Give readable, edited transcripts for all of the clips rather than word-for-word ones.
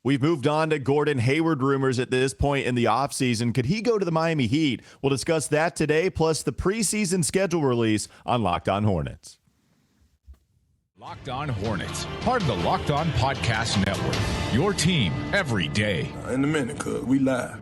We've moved on to Gordon Hayward rumors at this point in the offseason. Could he go to the Miami Heat? We'll discuss that today, plus the preseason schedule release on Locked On Hornets. Locked On Hornets, part of the Locked On Podcast Network. Your team every day. In a minute, cuz we live.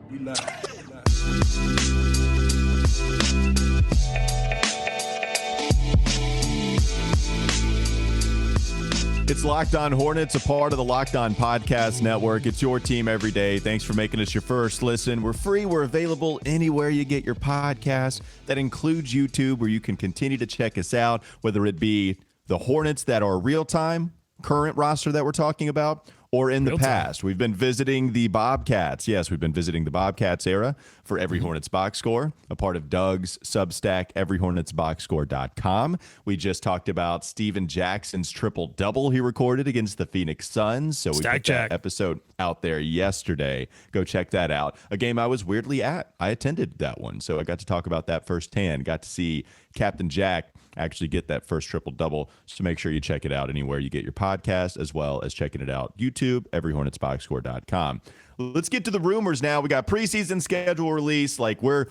It's Locked On Hornets, a part of the Locked On Podcast Network. It's your team every day. Thanks for making us your first listen. We're free. We're available anywhere you get your podcasts. That includes YouTube, where you can continue to check us out, whether it be the Hornets that are real-time, current roster that we're talking about, or in the past. We've been visiting the Bobcats. Yes, we've been visiting the Bobcats era for Every Hornets Boxscore, a part of Doug's Substack, everyhornetsboxscore.com. We just talked about Steven Jackson's triple-double he recorded against the Phoenix Suns. So we put that episode out there yesterday. Go check that out. A game I was weirdly at. I attended that one, so I got to talk about that firsthand. Got to see Captain Jack actually get that first triple-double. So make sure you check it out anywhere you get your podcast, as well as checking it out YouTube, everyhornetsboxscore.com. Let's get to the rumors now. We got preseason schedule release. Like we're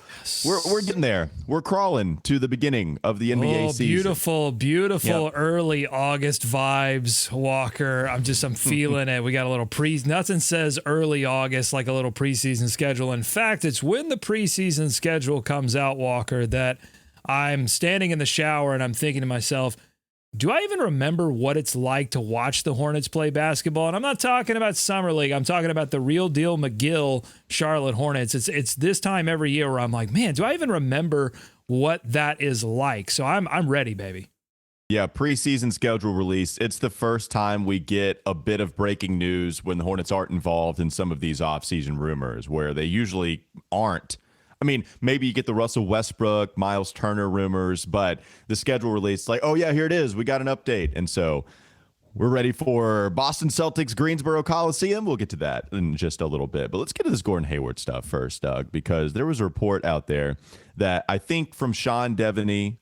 getting there. We're crawling to the beginning of the NBA season. Beautiful early August vibes, Walker. I'm feeling it. We got a little nothing says early August like a little preseason schedule. In fact, it's when the preseason schedule comes out, Walker, that I'm standing in the shower and I'm thinking to myself, do I even remember what it's like to watch the Hornets play basketball? And I'm not talking about Summer League. I'm talking about the real deal McGill Charlotte Hornets. It's this time every year where I'm like, man, do I even remember what that is like? So I'm ready, baby. Yeah, preseason schedule release. It's the first time we get a bit of breaking news when the Hornets aren't involved in some of these offseason rumors, where they usually aren't. I mean, maybe you get the Russell Westbrook, Miles Turner rumors, but the schedule release, like, oh, yeah, here it is. We got an update. And so we're ready for Boston Celtics, Greensboro Coliseum. We'll get to that in just a little bit. But let's get to this Gordon Hayward stuff first, Doug, because there was a report out there that I think from Sean Devin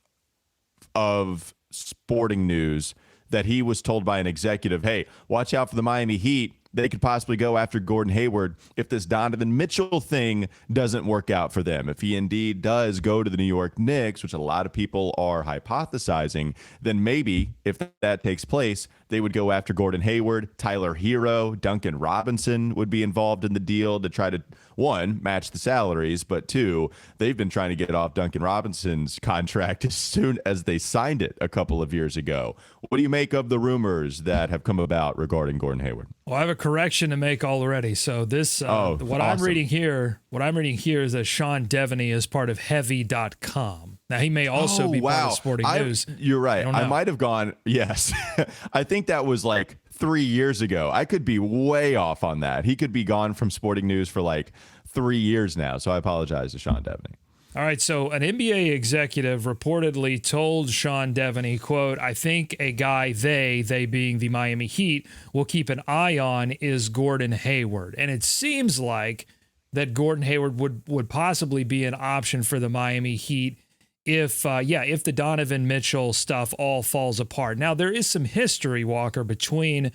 of Sporting News that he was told by an executive, hey, watch out for the Miami Heat. They could possibly go after Gordon Hayward if this Donovan Mitchell thing doesn't work out for them. If he indeed does go to the New York Knicks, which a lot of people are hypothesizing, then maybe if that takes place, they would go after Gordon Hayward, Tyler Hero, Duncan Robinson would be involved in the deal to try to, one, match the salaries, but two, they've been trying to get off Duncan Robinson's contract as soon as they signed it a couple of years ago. What do you make of the rumors that have come about regarding Gordon Hayward? Well, I have a correction to make already. So this, what I'm reading here is that Sean Devin is part of Heavy.com. Now, he may also be part of Sporting News. You're right. I might have gone, yes. I think that was like 3 years ago. I could be way off on that. He could be gone from Sporting News for like 3 years now. So I apologize to Sean Devin. All right, so an NBA executive reportedly told Sean Devin, quote, I think a guy they being the Miami Heat, will keep an eye on is Gordon Hayward. And it seems like that Gordon Hayward would possibly be an option for the Miami Heat if the Donovan Mitchell stuff all falls apart. Now, there is some history, Walker, between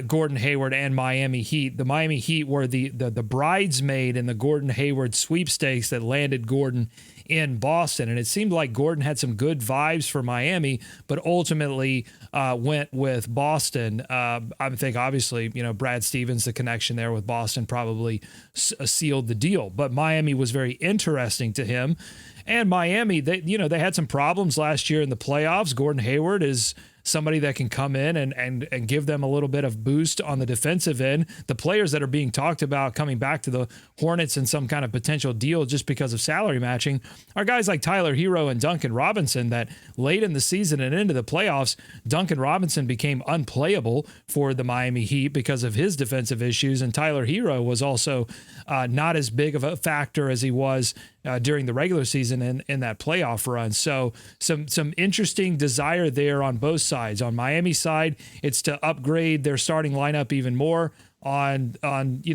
Gordon Hayward and Miami Heat. The Miami Heat were the bridesmaid in the Gordon Hayward sweepstakes that landed Gordon in Boston. And it seemed like Gordon had some good vibes for Miami, but ultimately went with Boston. I think obviously, Brad Stevens, the connection there with Boston probably sealed the deal. But Miami was very interesting to him. And Miami, they had some problems last year in the playoffs. Gordon Hayward is somebody that can come in and give them a little bit of boost on the defensive end. The players that are being talked about coming back to the Hornets in some kind of potential deal just because of salary matching are guys like Tyler Hero and Duncan Robinson that late in the season and into the playoffs, Duncan Robinson became unplayable for the Miami Heat because of his defensive issues, and Tyler Hero was also not as big of a factor as he was during the regular season in that playoff run. So some interesting desire there on both sides. On Miami's side, it's to upgrade their starting lineup even more. On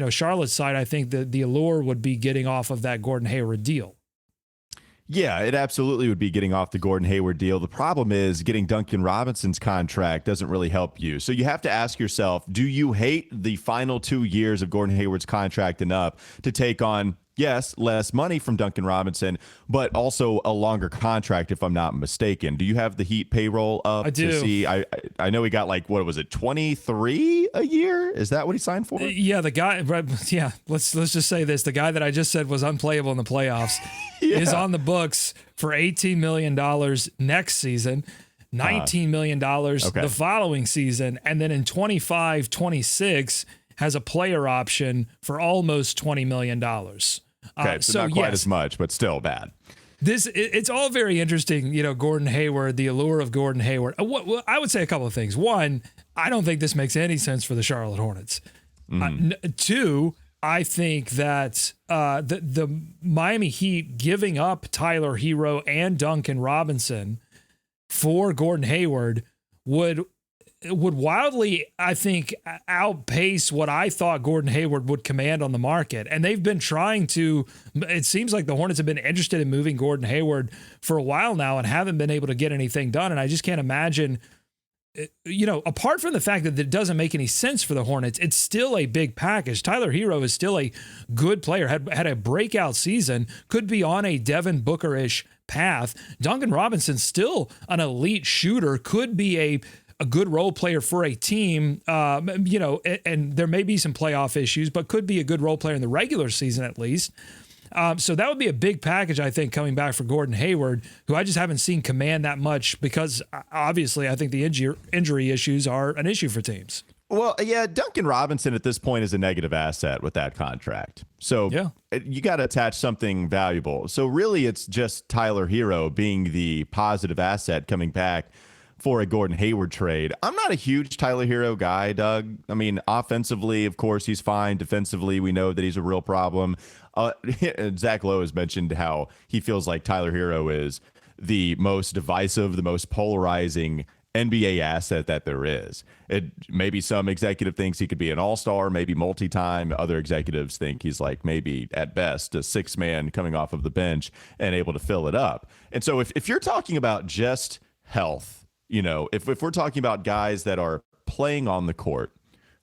Charlotte's side, I think the allure would be getting off of that Gordon Hayward deal. Yeah, it absolutely would be getting off the Gordon Hayward deal. The problem is getting Duncan Robinson's contract doesn't really help you. So you have to ask yourself, do you hate the final 2 years of Gordon Hayward's contract enough to take on, yes, less money from Duncan Robinson, but also a longer contract, if I'm not mistaken? Do you have the Heat payroll up? I do. To see? I know he got like, what was it, 23 a year? Is that what he signed for? Yeah, the guy. Yeah, let's just say this: the guy that I just said was unplayable in the playoffs is on the books for $18 million next season, $19 million the following season, and then in 25-26 has a player option for almost $20 million. Okay, so not quite as much, but still bad. It's all very interesting, Gordon Hayward, the allure of Gordon Hayward. I would say a couple of things. One, I don't think this makes any sense for the Charlotte Hornets. Two, I think that the Miami Heat giving up Tyler Hero and Duncan Robinson for Gordon Hayward would wildly, I think, outpace what I thought Gordon Hayward would command on the market. And they've been trying to, it seems like the Hornets have been interested in moving Gordon Hayward for a while now and haven't been able to get anything done. And I just can't imagine, apart from the fact that it doesn't make any sense for the Hornets, it's still a big package. Tyler Hero is still a good player, had a breakout season, could be on a Devin Booker-ish path. Duncan Robinson's still an elite shooter, could be a good role player for a team, and there may be some playoff issues, but could be a good role player in the regular season at least. So that would be a big package, I think, coming back for Gordon Hayward, who I just haven't seen command that much because obviously I think the injury issues are an issue for teams. Well, yeah, Duncan Robinson at this point is a negative asset with that contract. So you got to attach something valuable. So really it's just Tyler Hero being the positive asset coming back for a Gordon Hayward trade. I'm not a huge Tyler Hero guy, Doug. I mean, offensively, of course, he's fine. Defensively, we know that he's a real problem. Zach Lowe has mentioned how he feels like Tyler Hero is the most divisive, the most polarizing NBA asset that there is. Maybe some executive thinks he could be an all-star, maybe multi-time. Other executives think he's like maybe at best a six-man coming off of the bench and able to fill it up. And so if you're talking about just health, if we're talking about guys that are playing on the court,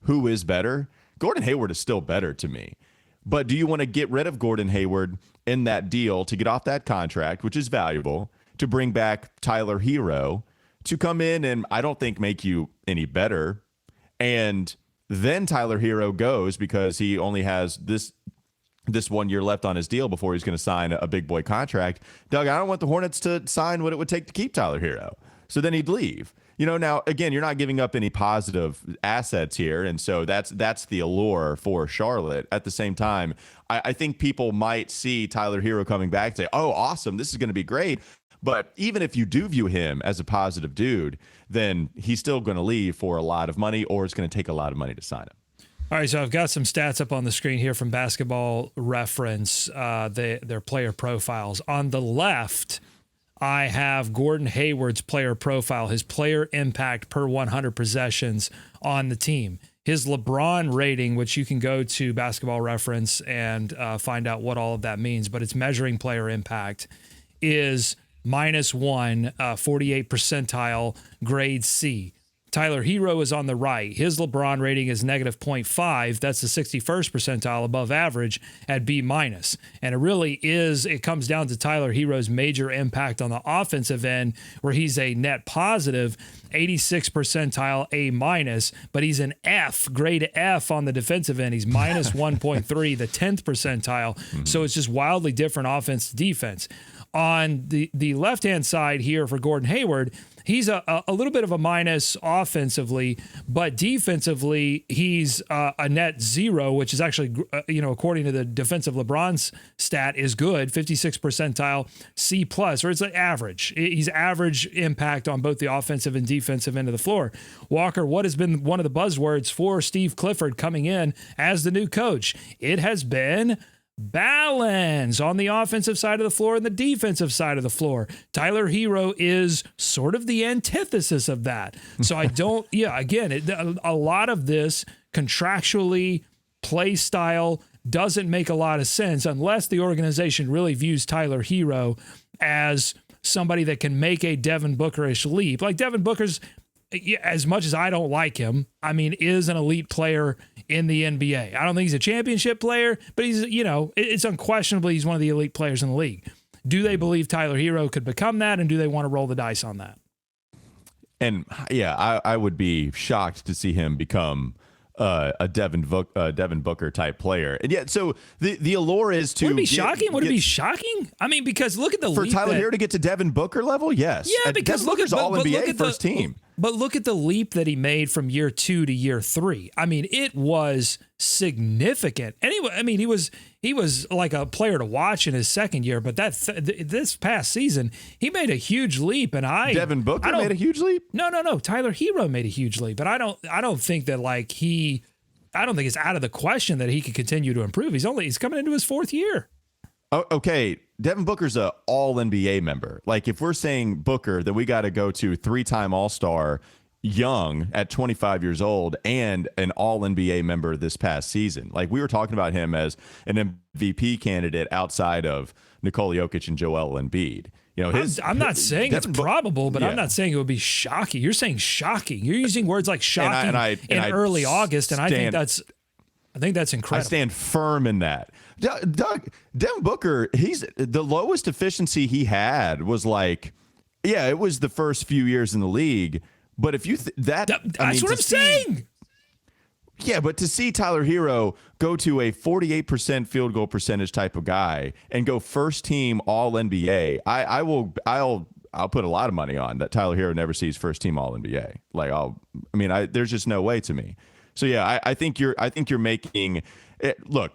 who is better? Gordon Hayward is still better to me. But do you want to get rid of Gordon Hayward in that deal to get off that contract, which is valuable, to bring back Tyler Hero to come in and I don't think make you any better? And then Tyler Hero goes because he only has this 1 year left on his deal before he's going to sign a big boy contract. Doug, I don't want the Hornets to sign what it would take to keep Tyler Hero. So then he'd leave. Now, again, you're not giving up any positive assets here. And so that's the allure for Charlotte. At the same time, I think people might see Tyler Hero coming back and say, oh, awesome, this is going to be great. But even if you do view him as a positive dude, then he's still going to leave for a lot of money, or it's going to take a lot of money to sign him. All right, so I've got some stats up on the screen here from Basketball Reference, their player profiles. On the left, I have Gordon Hayward's player profile, his player impact per 100 possessions on the team. His LeBron rating, which you can go to Basketball Reference and find out what all of that means, but it's measuring player impact, is -1, 48th percentile, grade C. Tyler Hero is on the right. His LeBron rating is -0.5. That's the 61st percentile, above average, at B-. And it comes down to Tyler Hero's major impact on the offensive end, where he's a net positive, 86th percentile, A-, but he's an F, grade F on the defensive end. He's -1.3, the 10th percentile. So it's just wildly different offense to defense. On the left-hand side here for Gordon Hayward, he's a little bit of a minus offensively, but defensively, he's a net 0, which is actually, according to the defensive LeBron's stat, is good, 56th percentile, C+, or it's like average. He's average impact on both the offensive and defensive end of the floor. Walker, what has been one of the buzzwords for Steve Clifford coming in as the new coach? It has been balance on the offensive side of the floor and the defensive side of the floor. Tyler Hero is sort of the antithesis of that. So I don't, again, a lot of this contractually, play style, doesn't make a lot of sense unless the organization really views Tyler Hero as somebody that can make a Devin Booker-ish leap. Like Devin Booker's, as much as I don't like him, I mean, is an elite player in the NBA. I don't think he's a championship player, but he's, it's unquestionably he's one of the elite players in the league. Do they believe Tyler Hero could become that, and do they want to roll the dice on that? And yeah, I would be shocked to see him become a Devin Booker type player. And yet, so the allure is to would it be shocking? Would it be shocking? I mean, because look at the for leap Tyler Hero to get to Devin Booker level. Yes, yeah, because Devin Booker's all NBA first team. But look at the leap that he made from year 2 to year 3. I mean, it was significant. Anyway, I mean, he was like a player to watch in his second year. But this past season, he made a huge leap. And Devin Booker made a huge leap. No. Tyler Hero made a huge leap. But I don't think that I don't think it's out of the question that he could continue to improve. He's coming into his 4th year. Oh, okay. Devin Booker's a all NBA member. Like if we're saying Booker, then we got to go to 3-time All-Star young at 25 years old and an all NBA member this past season. Like we were talking about him as an MVP candidate outside of Nikola Jokic and Joel Embiid. I'm not saying it's probable, but I'm not saying it would be shocking. You're saying shocking. You're using words like shocking in early August, and I think that's incredible. I stand firm in that. Doug, Devin Booker, he's the lowest efficiency he had was it was the first few years in the league. But if you that's what I'm saying. Yeah, but to see Tyler Hero go to a 48% field goal percentage type of guy and go first team all NBA, I'll put a lot of money on that Tyler Hero never sees first team all NBA. There's just no way to me. So yeah, I think you're making it. Look,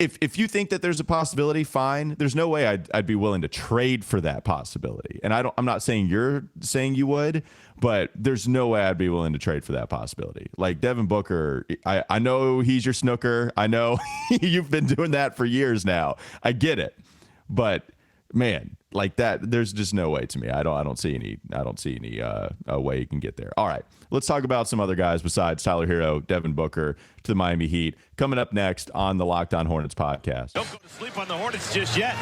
if you think that there's a possibility, fine. There's no way I'd be willing to trade for that possibility. And I'm not saying you're saying you would, but there's no way I'd be willing to trade for that possibility. Like Devin Booker, I know he's your snooker. I know you've been doing that for years now. I get it, but man, like that, there's just no way to me. I don't see any way you can get there. All right, let's talk about some other guys besides Tyler Hero, Devin Booker to the Miami Heat. Coming up next on the Locked On Hornets podcast. Don't go to sleep on the Hornets just yet.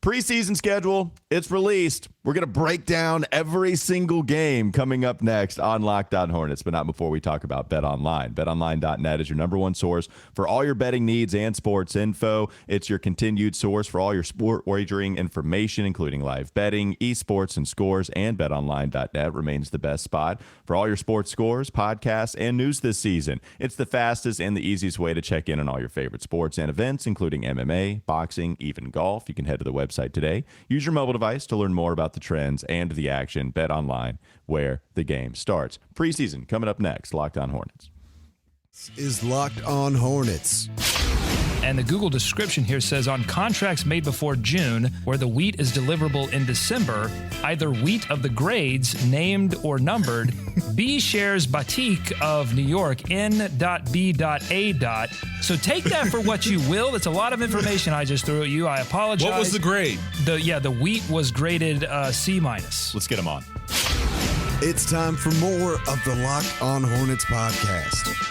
Preseason schedule, it's released. We're going to break down every single game coming up next on Locked On Hornets, but not before we talk about BetOnline. BetOnline.net is your number one source for all your betting needs and sports info. It's your continued source for all your sport wagering information, including live betting, esports, and scores, and BetOnline.net remains the best spot for all your sports scores, podcasts, and news this season. It's the fastest and the easiest way to check in on all your favorite sports and events, including MMA, boxing, even golf. You can head to the website today. Use your mobile device to learn more about the trends and the action. Bet online, where the game starts. Preseason coming up next. Locked On Hornets. This is Locked On Hornets. And the Google description here says on contracts made before June, where the wheat is deliverable in December, either wheat of the grades, named or numbered, B shares Batik of New York, N.B.A. So take that for what you will. That's a lot of information I just threw at you. I apologize. What was the grade? The wheat was graded C-. Let's get them on. It's time for more of the Locked On Hornets podcast.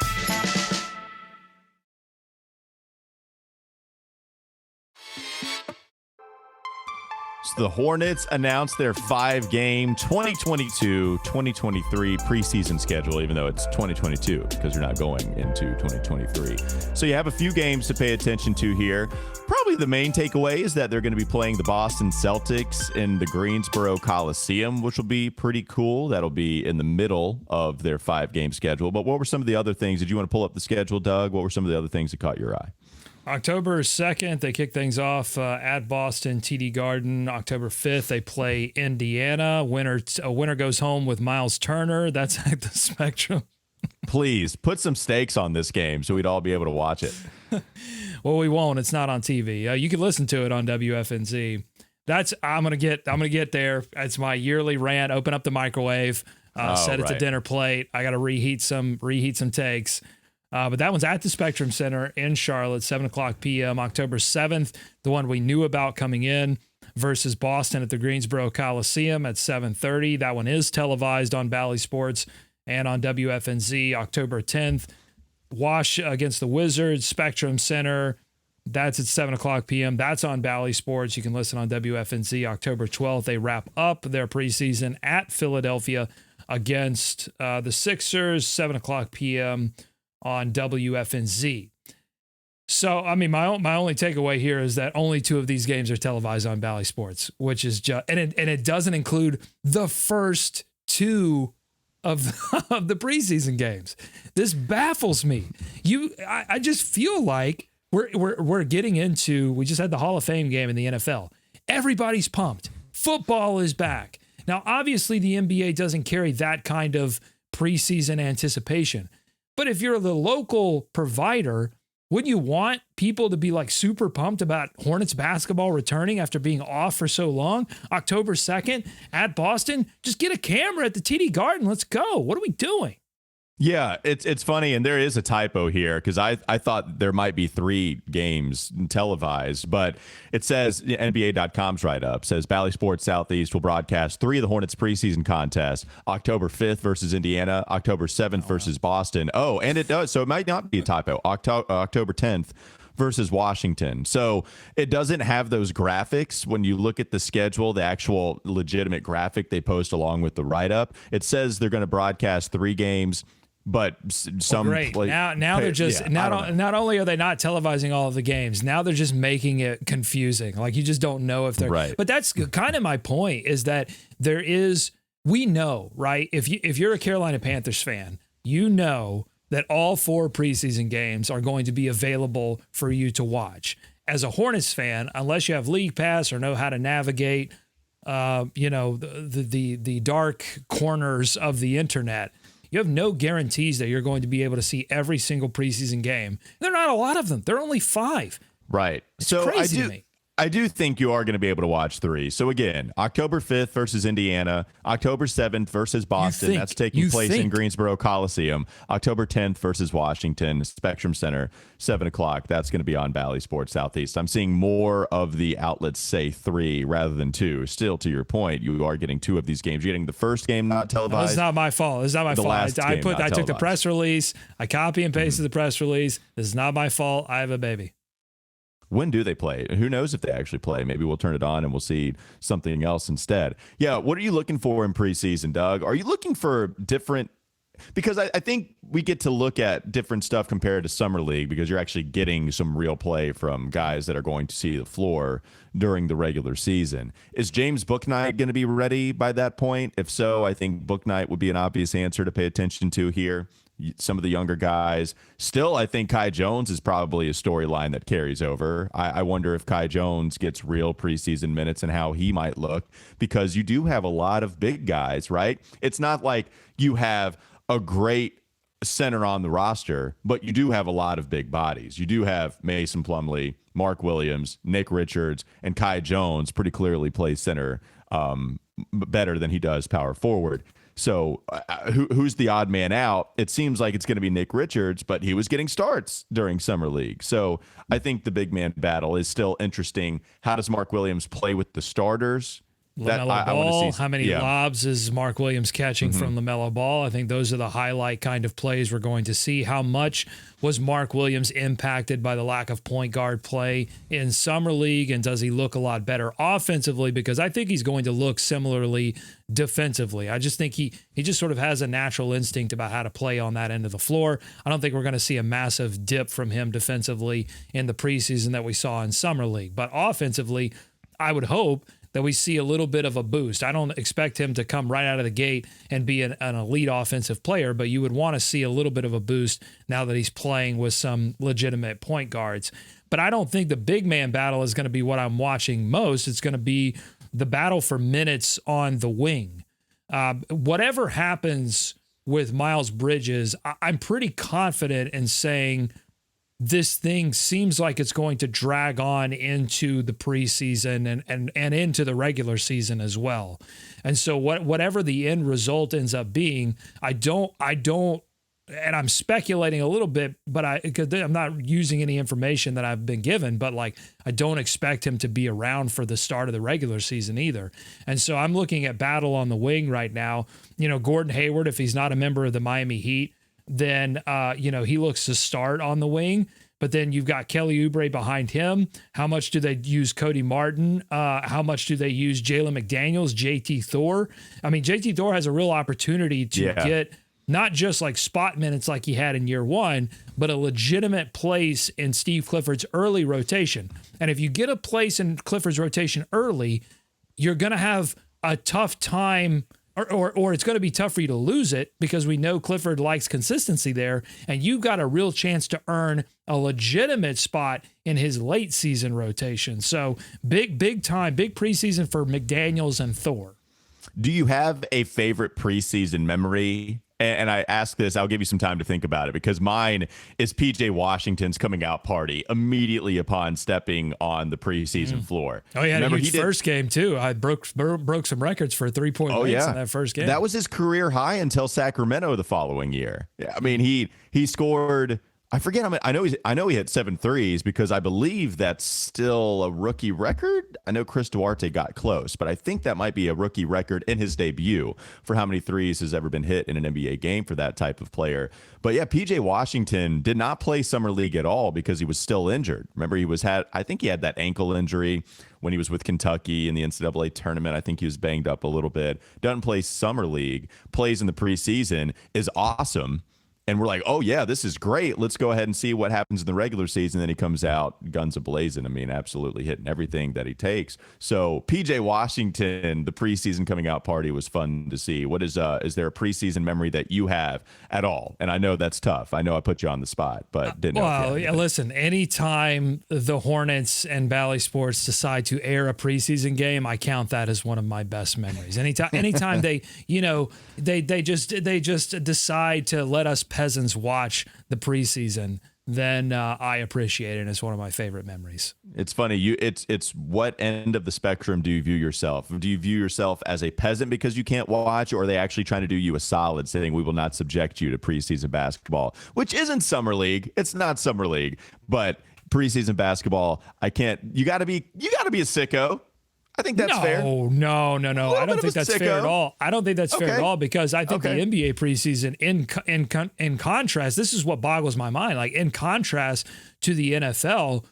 The Hornets announced their 5-game 2022-2023 preseason schedule, even though it's 2022 because you're not going into 2023. So you have a few games to pay attention to here. Probably the main takeaway is that they're going to be playing the Boston Celtics in the Greensboro Coliseum, which will be pretty cool. That'll be in the middle of their 5-game schedule. But what were some of the other things? Did you want to pull up the schedule, Doug? What were some of the other things that caught your eye? October 2nd, they kick things off at Boston, TD Garden. October 5th, they play Indiana. A winner goes home with Miles Turner. That's at the Spectrum. Please put some stakes on this game so we'd all be able to watch it. Well, we won't. It's not on TV. You can listen to it on WFNZ. I'm gonna get there. It's my yearly rant. Open up the microwave. Set it to dinner plate. I got to reheat some takes. But that one's at the Spectrum Center in Charlotte, 7 o'clock p.m. October 7th, the one we knew about coming in, versus Boston at the Greensboro Coliseum at 7:30. That one is televised on Bally Sports and on WFNZ. October 10th, Wash against the Wizards, Spectrum Center. That's at 7 o'clock p.m. That's on Bally Sports. You can listen on WFNZ. October 12th, they wrap up their preseason at Philadelphia against the Sixers, 7 o'clock p.m. on WFNZ. So, I mean, my only takeaway here is that only 2 of these games are televised on Bally Sports, which is just, and it doesn't include the first 2 of the preseason games. This baffles me. I just feel like we're getting into, we just had the Hall of Fame game in the NFL. Everybody's pumped. Football is back. Now, obviously, the NBA doesn't carry that kind of preseason anticipation. But if you're the local provider, wouldn't you want people to be like super pumped about Hornets basketball returning after being off for so long? October 2nd at Boston, just get a camera at the TD Garden. Let's go. What are we doing? Yeah, it's funny, and there is a typo here because I thought there might be 3 games televised, but it says NBA.com's write-up says Bally Sports Southeast will broadcast 3 of the Hornets preseason contests: October 5th versus Indiana, October 7th versus Boston. Oh, and it does, so it might not be a typo. October 10th versus Washington. So it doesn't have those graphics. When you look at the schedule, the actual legitimate graphic they post along with the write-up, it says they're going to broadcast 3 games. But some great. Now they're just not only are they not televising all of the games, now they're just making it confusing. Like you just don't know if they're right. But that's kind of my point, is that we know, right? If you're a Carolina Panthers fan, you know that all 4 preseason games are going to be available for you to watch. As a Hornets fan, unless you have League Pass or know how to navigate the dark corners of the internet, you have no guarantees that you're going to be able to see every single preseason game. There are not a lot of them. There are only 5. Right. It's crazy to me. I do think you are going to be able to watch 3. So again, October 5th versus Indiana, October 7th versus Boston. That's taking place in Greensboro Coliseum. October 10th versus Washington, Spectrum Center, 7 o'clock. That's going to be on Bally Sports Southeast. I'm seeing more of the outlets say 3 rather than 2. Still, to your point, you are getting 2 of these games. You're getting the first game not televised. It's not my fault. It's not my fault. I took the press release. I copy and pasted the press release. This is not my fault. I have a baby. When do they play? Who knows if they actually play? Maybe we'll turn it on and we'll see something else instead. Yeah, what are you looking for in preseason, Doug? Are you looking for different? Because I think we get to look at different stuff compared to Summer League because you're actually getting some real play from guys that are going to see the floor during the regular season. Is James Bouknight going to be ready by that point? If so, I think Bouknight would be an obvious answer to pay attention to here. Some of the younger guys. Still, I think Kai Jones is probably a storyline that carries over. I wonder if Kai Jones gets real preseason minutes and how he might look, because you do have a lot of big guys, right? It's not like you have a great center on the roster, but you do have a lot of big bodies. You do have Mason Plumlee, Mark Williams, Nick Richards, and Kai Jones pretty clearly plays center better than he does power forward. So who's the odd man out? It seems like it's going to be Nick Richards, but he was getting starts during Summer League. So I think the big man battle is still interesting. How does Mark Williams play with the starters? LaMelo Ball, how many lobs is Mark Williams catching from LaMelo Ball? I think those are the highlight kind of plays we're going to see. How much was Mark Williams impacted by the lack of point guard play in Summer League, and does he look a lot better offensively? Because I think he's going to look similarly defensively. I just think he just sort of has a natural instinct about how to play on that end of the floor. I don't think we're going to see a massive dip from him defensively in the preseason that we saw in Summer League. But offensively, I would hope that we see a little bit of a boost. I don't expect him to come right out of the gate and be an elite offensive player, but you would want to see a little bit of a boost now that he's playing with some legitimate point guards. But I don't think the big man battle is going to be what I'm watching most. It's going to be the battle for minutes on the wing. Whatever happens with Miles Bridges, I'm pretty confident in saying this thing seems like it's going to drag on into the preseason and into the regular season as well. And so whatever the end result ends up being, I don't, and I'm speculating a little bit, but because I'm not using any information that I've been given, but like, I don't expect him to be around for the start of the regular season either. And so I'm looking at battle on the wing right now. You know, Gordon Hayward, if he's not a member of the Miami Heat, then, he looks to start on the wing. but then you've got Kelly Oubre behind him. How much do they use Cody Martin? How much do they use Jalen McDaniels, JT Thor? I mean, JT Thor has a real opportunity to get not just like spot minutes like he had in year one, but a legitimate place in Steve Clifford's early rotation. And if you get a place in Clifford's rotation early, you're going to have a tough time, or it's going to be tough for you to lose it, because we know Clifford likes consistency there, and you've got a real chance to earn a legitimate spot in his late season rotation. So big preseason for McDaniels and Thor. Do you have a favorite preseason memory? And I ask this, I'll give you some time to think about it, because mine is PJ Washington's coming out party immediately upon stepping on the preseason floor. Oh, he had a huge first game, too. I broke some records for 3-point rates in that first game. That was his career high until Sacramento the following year. Yeah, I mean, he scored... I forget. I know he hit 7 threes, because I believe that's still a rookie record. I know Chris Duarte got close, but I think that might be a rookie record in his debut for how many threes has ever been hit in an NBA game for that type of player. But yeah, PJ Washington did not play summer league at all because he was still injured. Remember, I think he had that ankle injury when he was with Kentucky in the NCAA tournament. I think he was banged up a little bit. Doesn't play summer league, plays in the preseason, is awesome. And we're like, oh, yeah, this is great. Let's go ahead and see what happens in the regular season. Then he comes out guns a-blazing. I mean, absolutely hitting everything that he takes. So PJ Washington, the preseason coming out party was fun to see. What is there a preseason memory that you have at all? And I know that's tough. I know I put you on the spot, but didn't know. Well, yeah, listen, anytime the Hornets and Bally Sports decide to air a preseason game, I count that as one of my best memories. Anytime they just decide to let us peasants watch the preseason, then I appreciate it, and it's one of my favorite memories. It's funny. It's what end of the spectrum do you view yourself? Do you view yourself as a peasant because you can't watch, or are they actually trying to do you a solid, saying we will not subject you to preseason basketball, which isn't summer league? It's not summer league, but preseason basketball. You got to be a sicko. I think that's fair. No. I don't think that's fair at all. I don't think that's fair at all, because I think the NBA preseason, in contrast, this is what boggles my mind. Like, in contrast to the NFL,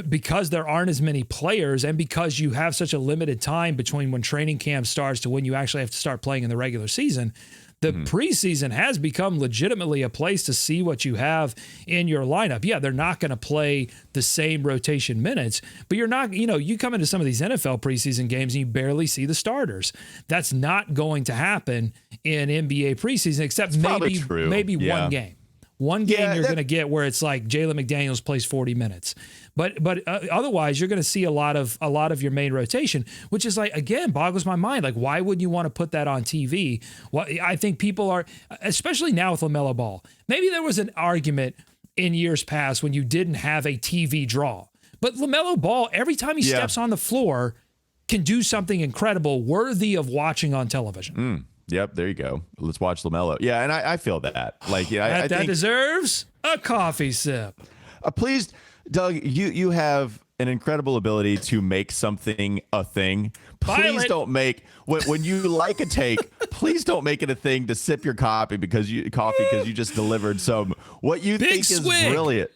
because there aren't as many players, and because you have such a limited time between when training camp starts to when you actually have to start playing in the regular season, the preseason has become legitimately a place to see what you have in your lineup. Yeah, they're not going to play the same rotation minutes, but you're not, you come into some of these NFL preseason games and you barely see the starters. That's not going to happen in NBA preseason, except maybe one game. One game you're going to get where it's like Jalen McDaniels plays 40 minutes. But otherwise, you're going to see a lot of your main rotation, which is like, again, boggles my mind. Like, why wouldn't you want to put that on TV? Well, I think people are, especially now with LaMelo Ball. Maybe there was an argument in years past when you didn't have a TV draw. But LaMelo Ball, every time he steps on the floor, can do something incredible, worthy of watching on television. Yep, there you go. Let's watch LaMelo. Yeah, and I feel that. Like, I that think deserves a coffee sip. Please, Doug, you have an incredible ability to make something a thing. Please don't make when you like a take. Please don't make it a thing to sip your coffee because you just delivered some what you think is brilliant.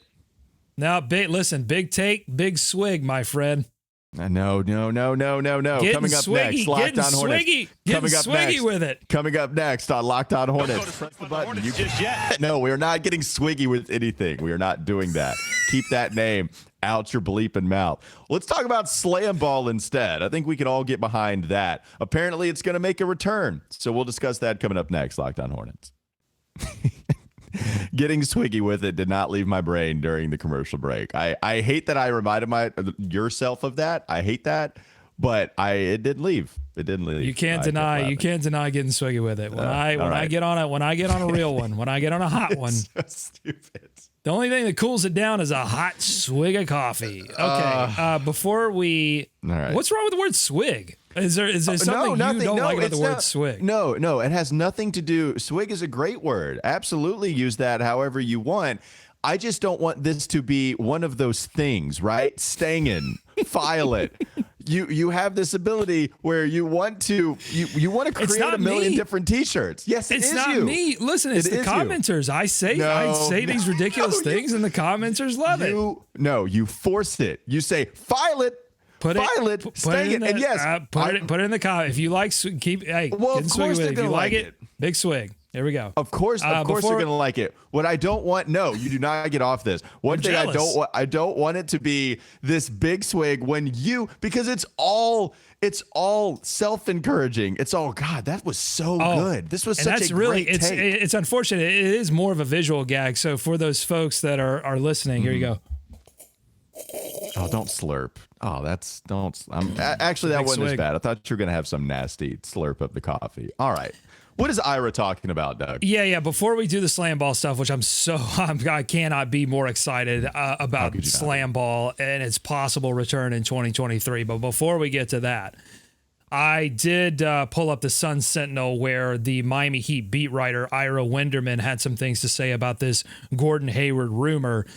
Now, big take, big swig, my friend. No. Coming up next, Locked On Hornets. Getting swiggy with it. Coming up next on Locked On Hornets. Press the button. No, we're not getting swiggy with anything. We are not doing that. Keep that name out your bleeping mouth. Let's talk about slam ball instead. I think we can all get behind that. Apparently, it's going to make a return. So we'll discuss that coming up next, Locked On Hornets. Getting swiggy with it did not leave my brain during the commercial break. I hate that I reminded yourself of that. I hate that, but it didn't leave. It didn't leave. You can't deny getting swiggy with it. When I get on a real one, when I get on a hot one. So stupid. The only thing that cools it down is a hot swig of coffee. Okay. Before we, what's wrong with the word swig? Is there something you don't like about the word swig? No, it has nothing to do. Swig is a great word. Absolutely use that however you want. I just don't want this to be one of those things, right? Stangen, file it. you have this ability where you want to create a million different T-shirts. Yes, it's not me. Listen, it's the commenters. I say these ridiculous things, and the commenters love it. No, you force it. You say file it. Put it, and yes, put it in the comment. If you like, well, of course they're gonna like it. Big swig. There we go. Of course they're gonna like it. What I don't want, no, you do not get off this. One thing I don't want it to be this big swig because it's all self-encouraging. It's all, God, that was so good. This was such a great take. It's unfortunate. It is more of a visual gag. So for those folks that are listening, here you go. Oh, don't slurp. Oh, actually, that wasn't as bad. I thought you were going to have some nasty slurp of the coffee. All right. What is Ira talking about, Doug? Yeah. Before we do the slam ball stuff, which I cannot be more excited about slam ball and its possible return in 2023. But before we get to that, I did pull up the Sun Sentinel where the Miami Heat beat writer Ira Wenderman had some things to say about this Gordon Hayward rumor.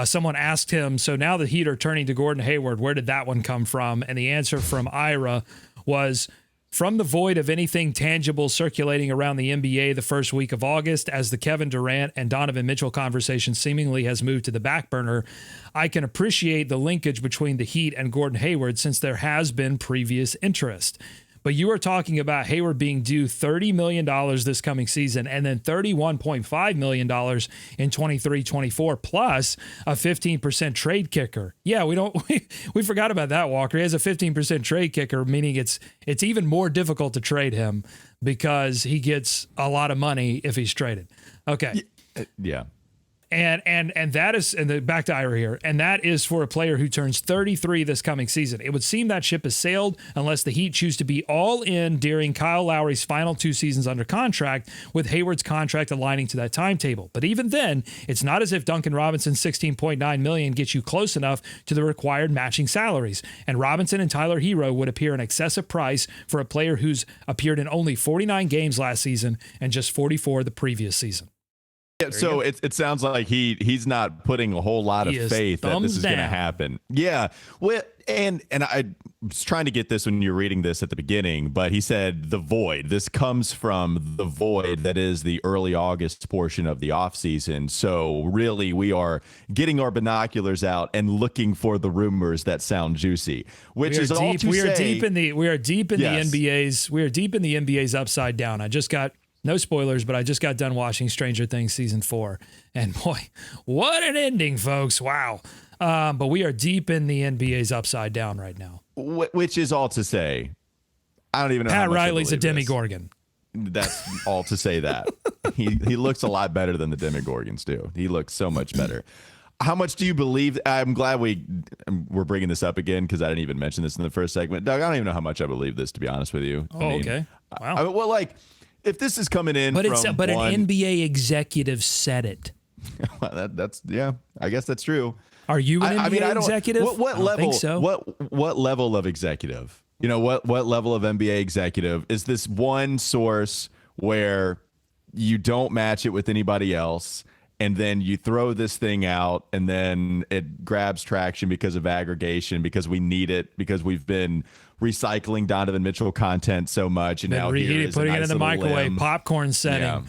Someone asked him, so now the Heat are turning to Gordon Hayward, where did that one come from? And the answer from Ira was, from the void of anything tangible circulating around the NBA the first week of August, as the Kevin Durant and Donovan Mitchell conversation seemingly has moved to the back burner, I can appreciate the linkage between the Heat and Gordon Hayward since there has been previous interest. But you are talking about Hayward being due $30 million this coming season and then $31.5 million in 23-24 plus a 15% trade kicker. Yeah, we forgot about that, Walker. He has a 15% trade kicker, meaning it's even more difficult to trade him because he gets a lot of money if he's traded. Okay. Yeah. And that is, and back to Ira here, and that is for a player who turns 33 this coming season. It would seem that ship has sailed unless the Heat choose to be all in during Kyle Lowry's final 2 seasons under contract, with Hayward's contract aligning to that timetable. But even then, it's not as if Duncan Robinson's $16.9 million gets you close enough to the required matching salaries. And Robinson and Tyler Hero would appear an excessive price for a player who's appeared in only 49 games last season and just 44 the previous season. Yeah, so it sounds like he's not putting a whole lot of faith that this is going to happen. Yeah, well, and I was trying to get this when you're reading this at the beginning, but he said the void. This comes from the void that is the early August portion of the offseason. So really, we are getting our binoculars out and looking for the rumors that sound juicy. Which is all to say, we are deep in the NBA's upside down. I just got. No spoilers, but I just got done watching Stranger Things Season 4. And boy, what an ending, folks. Wow. But we are deep in the NBA's upside down right now. Which is all to say, I don't even know. Pat Riley's a demigorgon. That's all to say that. He looks a lot better than the demigorgons do. He looks so much better. How much do you believe? I'm glad we're bringing this up again because I didn't even mention this in the first segment. Doug, I don't even know how much I believe this, to be honest with you. Okay. Wow. If this is coming in, but an NBA executive said it. That's I guess that's true. Are you an NBA executive? What level? Think so. What level of executive? What level of NBA executive is this one source where you don't match it with anybody else, and then you throw this thing out, and then it grabs traction because of aggregation, because we need it, because we've been recycling Donovan Mitchell content so much, and now putting it in the microwave, popcorn setting,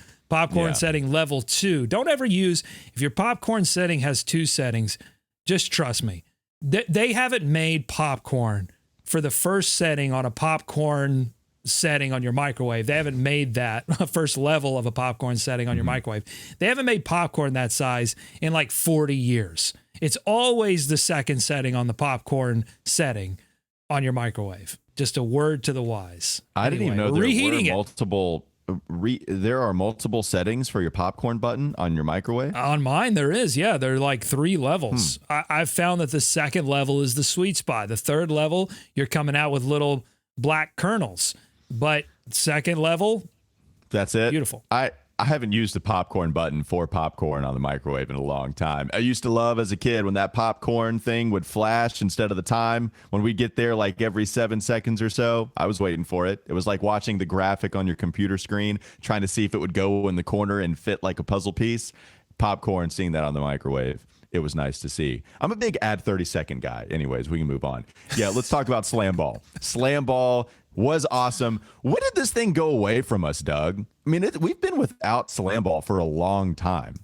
setting level 2. Don't ever use, if your popcorn setting has 2 settings, just trust me, they haven't made popcorn for the first setting on a popcorn setting on your microwave. They haven't made that first level of a popcorn setting on your microwave. They haven't made popcorn that size in like 40 years. It's always the second setting on the popcorn setting on your microwave. Just a word to the wise. I didn't even know there are multiple settings for your popcorn button on your microwave. On mine, there is. Yeah, there are like 3 levels. I've found that the second level is the sweet spot. The third level, you're coming out with little black kernels. But second level, that's it. Beautiful. I haven't used the popcorn button for popcorn on the microwave in a long time. I used to love as a kid when that popcorn thing would flash instead of the time. When we get there like every 7 seconds or so, I was waiting for it. It was like watching the graphic on your computer screen, trying to see if it would go in the corner and fit like a puzzle piece. Popcorn, seeing that on the microwave. it was nice to see. I'm a big add 30-second guy. Anyways, we can move on. Yeah, let's talk about slam ball. Slam ball was awesome. When did this thing go away from us, Doug? I mean, we've been without slam ball for a long time.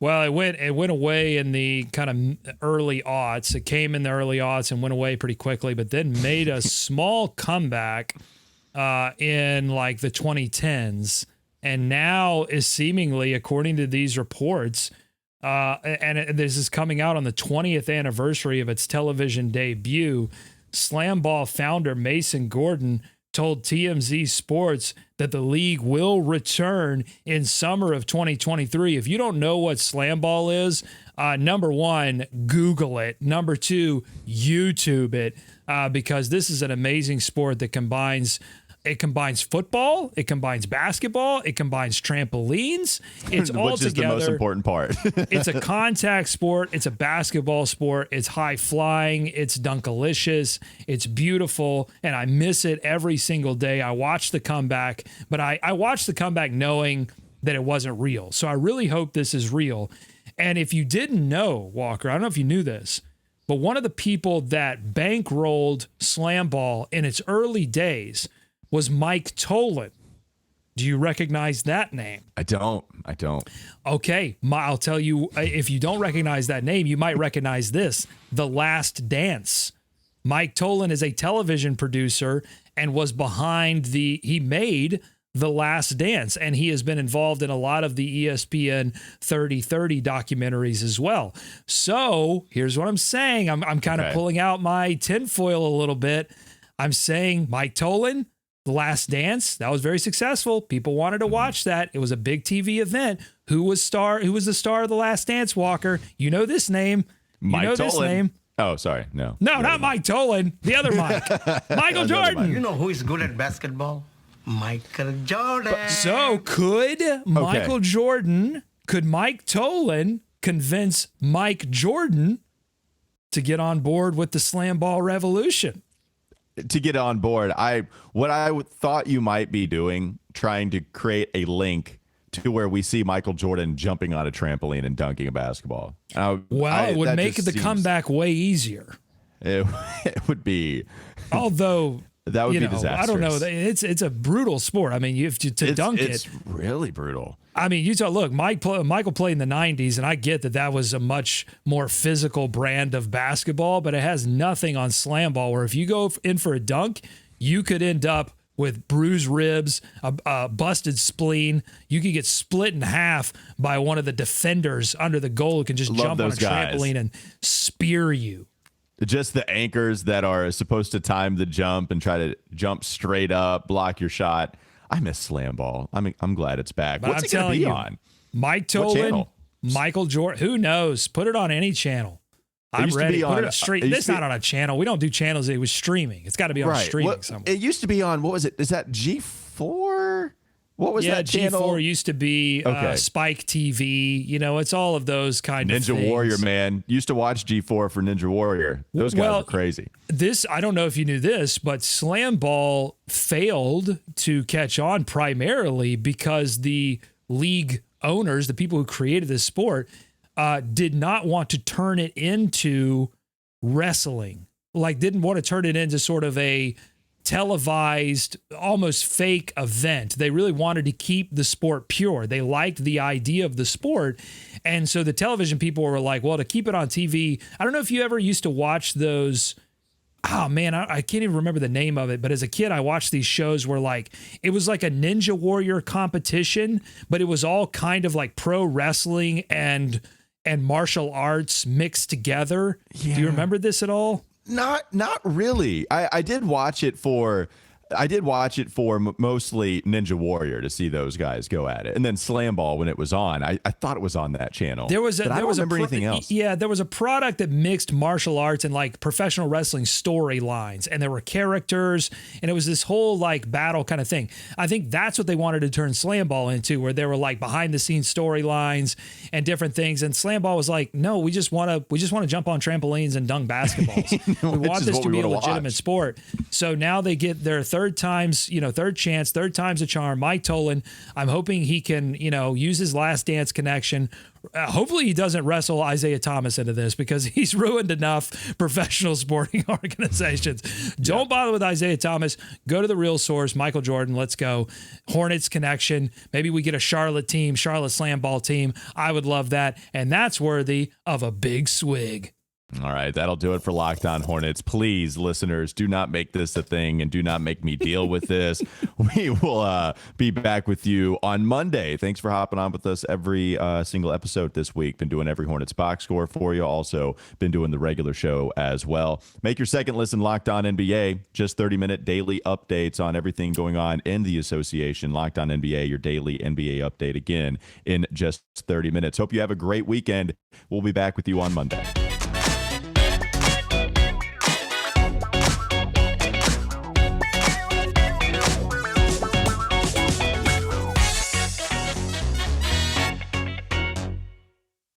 Well, it went away in the kind of early aughts. It came in the early aughts and went away pretty quickly, but then made a small comeback in like the 2010s, and now is seemingly, according to these reports, and this is coming out on the 20th anniversary of its television debut. Slam ball founder Mason Gordon told TMZ Sports that the league will return in summer of 2023. If you don't know what slam ball is, number one, Google it. Number two, YouTube it, because this is an amazing sport that combines football, it combines basketball, it combines trampolines. It's all which is together. the most important part. It's a contact sport. It's a basketball sport. It's high flying. It's dunkalicious. It's beautiful. And I miss it every single day. I watch the comeback, but I watched the comeback knowing that it wasn't real. So I really hope this is real. And if you didn't know, Walker, I don't know if you knew this, but one of the people that bankrolled slam ball in its early days was Mike Tolan. Do you recognize that name? I don't. Okay, I'll tell you, if you don't recognize that name, you might recognize this, The Last Dance. Mike Tolan is a television producer and was behind he made The Last Dance, and he has been involved in a lot of the ESPN 30/30 documentaries as well. So here's what I'm saying. I'm kind of pulling out my tinfoil a little bit. I'm saying Mike Tolan, The Last Dance, that was very successful. People wanted to watch that. It was a big TV event. Who was the star of The Last Dance, Walker? You know this name. Mike Tolan. This name. Oh, sorry. No, not Mike Tolan. The other Mike. Michael Jordan. You know who is good at basketball? Michael Jordan. So could Mike Tolan convince Mike Jordan to get on board with the slam ball revolution? To get on board, what I thought you might be doing, trying to create a link to where we see Michael Jordan jumping on a trampoline and dunking a basketball. It would make the comeback way easier. It would be. Although that would be disastrous. I don't know. It's a brutal sport. I mean, you have to dunk it. It's really brutal. I mean, look, Michael played in the 90s, and I get that was a much more physical brand of basketball, but it has nothing on slam ball, where if you go in for a dunk, you could end up with bruised ribs, a busted spleen. You could get split in half by one of the defenders under the goal who can just jump on a trampoline and spear you. Just the anchors that are supposed to time the jump and try to jump straight up, block your shot. I miss slam ball. I'm glad it's back. But What's it going to be on? Mike Tolan, Michael Jordan. Who knows? Put it on any channel. I'm ready. Put it straight. It's not on a channel. We don't do channels. It was streaming. It's got to be on streaming somewhere. It used to be on, what was it? Is that G4? What was that channel? G4 used to be Spike TV. You know, it's all of those kind of things. Ninja Warrior, man. Used to watch G4 for Ninja Warrior. Those guys are crazy. I don't know if you knew this, but slam ball failed to catch on primarily because the league owners, the people who created this sport, did not want to turn it into wrestling. Like, didn't want to turn it into sort of a televised, almost fake event. They really wanted to keep the sport pure. They liked the idea of the sport. And so the television people were like, well, to keep it on TV, I don't know if you ever used to watch those. Oh man, I can't even remember the name of it. But as a kid, I watched these shows where it was like a Ninja Warrior competition, but it was all kind of like pro wrestling and martial arts mixed together. Yeah. Do you remember this at all? Not really. I did watch it for mostly Ninja Warrior to see those guys go at it, and then Slam Ball when it was on. I thought it was on that channel. I don't remember anything else. Yeah, there was a product that mixed martial arts and like professional wrestling storylines, and there were characters, and it was this whole like battle kind of thing. I think that's what they wanted to turn Slam Ball into, where there were like behind the scenes storylines and different things. And Slam Ball was like, no, we just want to jump on trampolines and dunk basketballs. We want this to be a legitimate sport. So now they get their third chance, third time's a charm. Mike Tolan, I'm hoping he can, use his last dance connection. Hopefully he doesn't wrestle Isaiah Thomas into this because he's ruined enough professional sporting organizations. Don't bother with Isaiah Thomas. Go to the real source, Michael Jordan. Let's go. Hornets connection. Maybe we get a Charlotte slam ball team. I would love that. And that's worthy of a big swig. All right, that'll do it for Locked On Hornets. Please, listeners, do not make this a thing and do not make me deal with this. We will be back with you on Monday. Thanks for hopping on with us every single episode this week. Been doing Every Hornets box score for you. Also been doing the regular show as well. Make your second listen Locked On NBA. Just 30-minute daily updates on everything going on in the association. Locked On NBA, your daily NBA update again in just 30 minutes. Hope you have a great weekend. We'll be back with you on Monday.